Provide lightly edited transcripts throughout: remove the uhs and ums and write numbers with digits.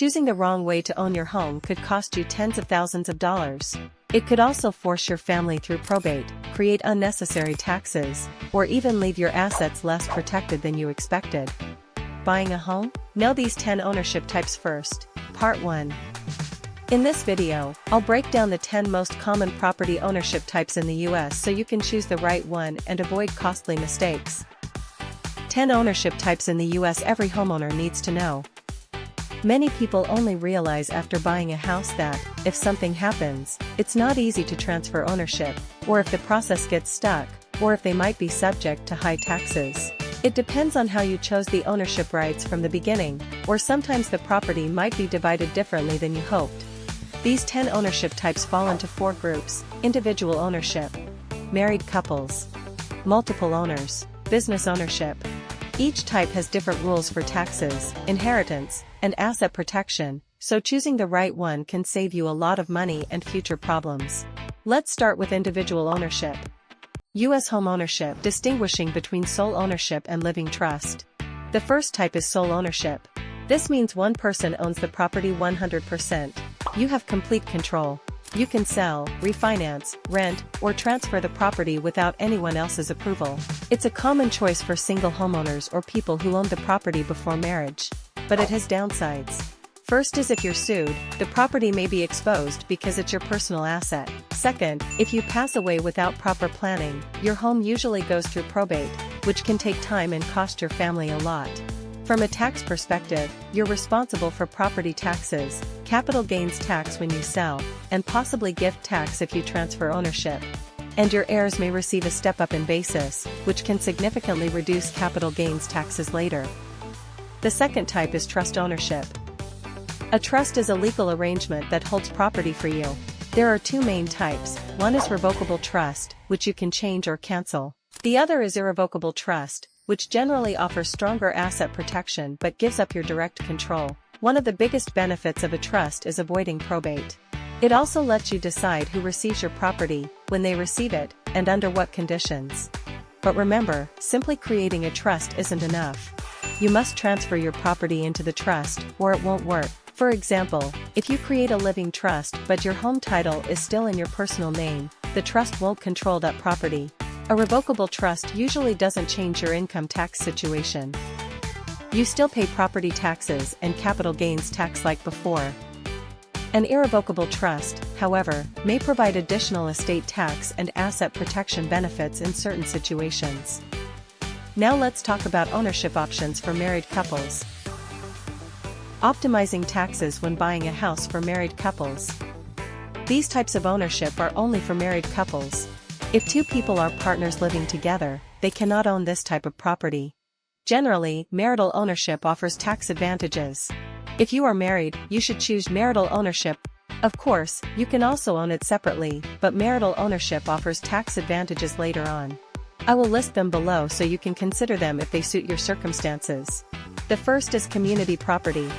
Choosing the wrong way to own your home could cost you tens of thousands of dollars. It could also force your family through probate, create unnecessary taxes, or even leave your assets less protected than you expected. Buying a home? Know these 10 ownership types first. Part 1. In this video, I'll break down the 10 most common property ownership types in the US so you can choose the right one and avoid costly mistakes. 10 ownership types in the US every homeowner needs to know. Many people only realize after buying a house that, if something happens, it's not easy to transfer ownership, or if the process gets stuck, or if they might be subject to high taxes. It depends on how you chose the ownership rights from the beginning, or sometimes the property might be divided differently than you hoped. These 10 ownership types fall into 4 groups: individual ownership, married couples, multiple owners, business ownership. Each type has different rules for taxes, inheritance, and asset protection, so choosing the right one can save you a lot of money and future problems. Let's start with individual ownership. U.S. home ownership, distinguishing between sole ownership and living trust. The first type is sole ownership. This means one person owns the property 100%. You have complete control. You can sell, refinance, rent, or transfer the property without anyone else's approval. It's a common choice for single homeowners or people who owned the property before marriage. But it has downsides. First is if you're sued, the property may be exposed because it's your personal asset. Second, if you pass away without proper planning, your home usually goes through probate, which can take time and cost your family a lot. From a tax perspective, you're responsible for property taxes, capital gains tax when you sell, and possibly gift tax if you transfer ownership. And your heirs may receive a step-up in basis, which can significantly reduce capital gains taxes later. The second type is trust ownership. A trust is a legal arrangement that holds property for you. There are 2 main types. One is revocable trust, which you can change or cancel. The other is irrevocable trust, which generally offers stronger asset protection but gives up your direct control. One of the biggest benefits of a trust is avoiding probate. It also lets you decide who receives your property, when they receive it, and under what conditions. But remember, simply creating a trust isn't enough. You must transfer your property into the trust, or it won't work. For example, if you create a living trust but your home title is still in your personal name, the trust won't control that property. A revocable trust usually doesn't change your income tax situation. You still pay property taxes and capital gains tax like before. An irrevocable trust, however, may provide additional estate tax and asset protection benefits in certain situations. Now let's talk about ownership options for married couples. Optimizing taxes when buying a house for married couples. These types of ownership are only for married couples. If 2 people are partners living together, they cannot own this type of property. Generally, marital ownership offers tax advantages. If you are married, you should choose marital ownership. Of course, you can also own it separately, but marital ownership offers tax advantages later on. I will list them below so you can consider them if they suit your circumstances. The first is community property.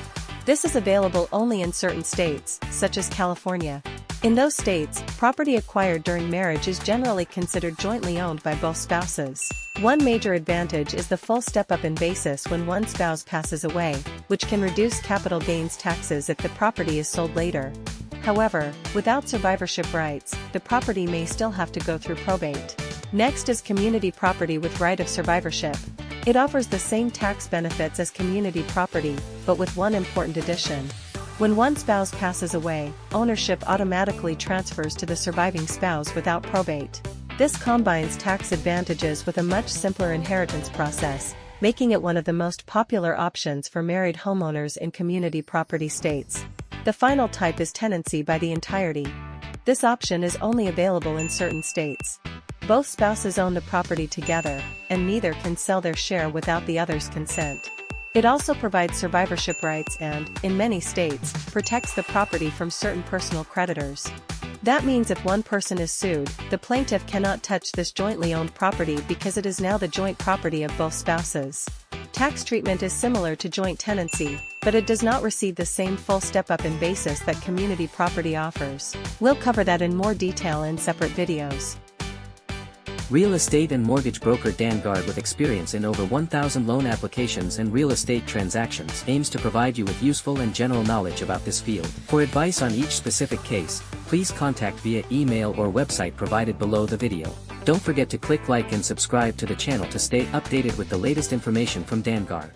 This is available only in certain states, such as California. In those states, property acquired during marriage is generally considered jointly owned by both spouses. One major advantage is the full step-up in basis when one spouse passes away, which can reduce capital gains taxes if the property is sold later. However, without survivorship rights, the property may still have to go through probate. Next is community property with right of survivorship. It offers the same tax benefits as community property, but with one important addition. When one spouse passes away, ownership automatically transfers to the surviving spouse without probate. This combines tax advantages with a much simpler inheritance process, making it one of the most popular options for married homeowners in community property states. The final type is tenancy by the entirety. This option is only available in certain states. Both spouses own the property together, and neither can sell their share without the other's consent. It also provides survivorship rights and, in many states, protects the property from certain personal creditors. That means if one person is sued, the plaintiff cannot touch this jointly owned property because it is now the joint property of both spouses. Tax treatment is similar to joint tenancy, but it does not receive the same full step-up in basis that community property offers. We'll cover that in more detail in separate videos. Real estate and mortgage broker Danguard, with experience in over 1,000 loan applications and real estate transactions, aims to provide you with useful and general knowledge about this field. For advice on each specific case, please contact via email or website provided below the video. Don't forget to click like and subscribe to the channel to stay updated with the latest information from Danguard.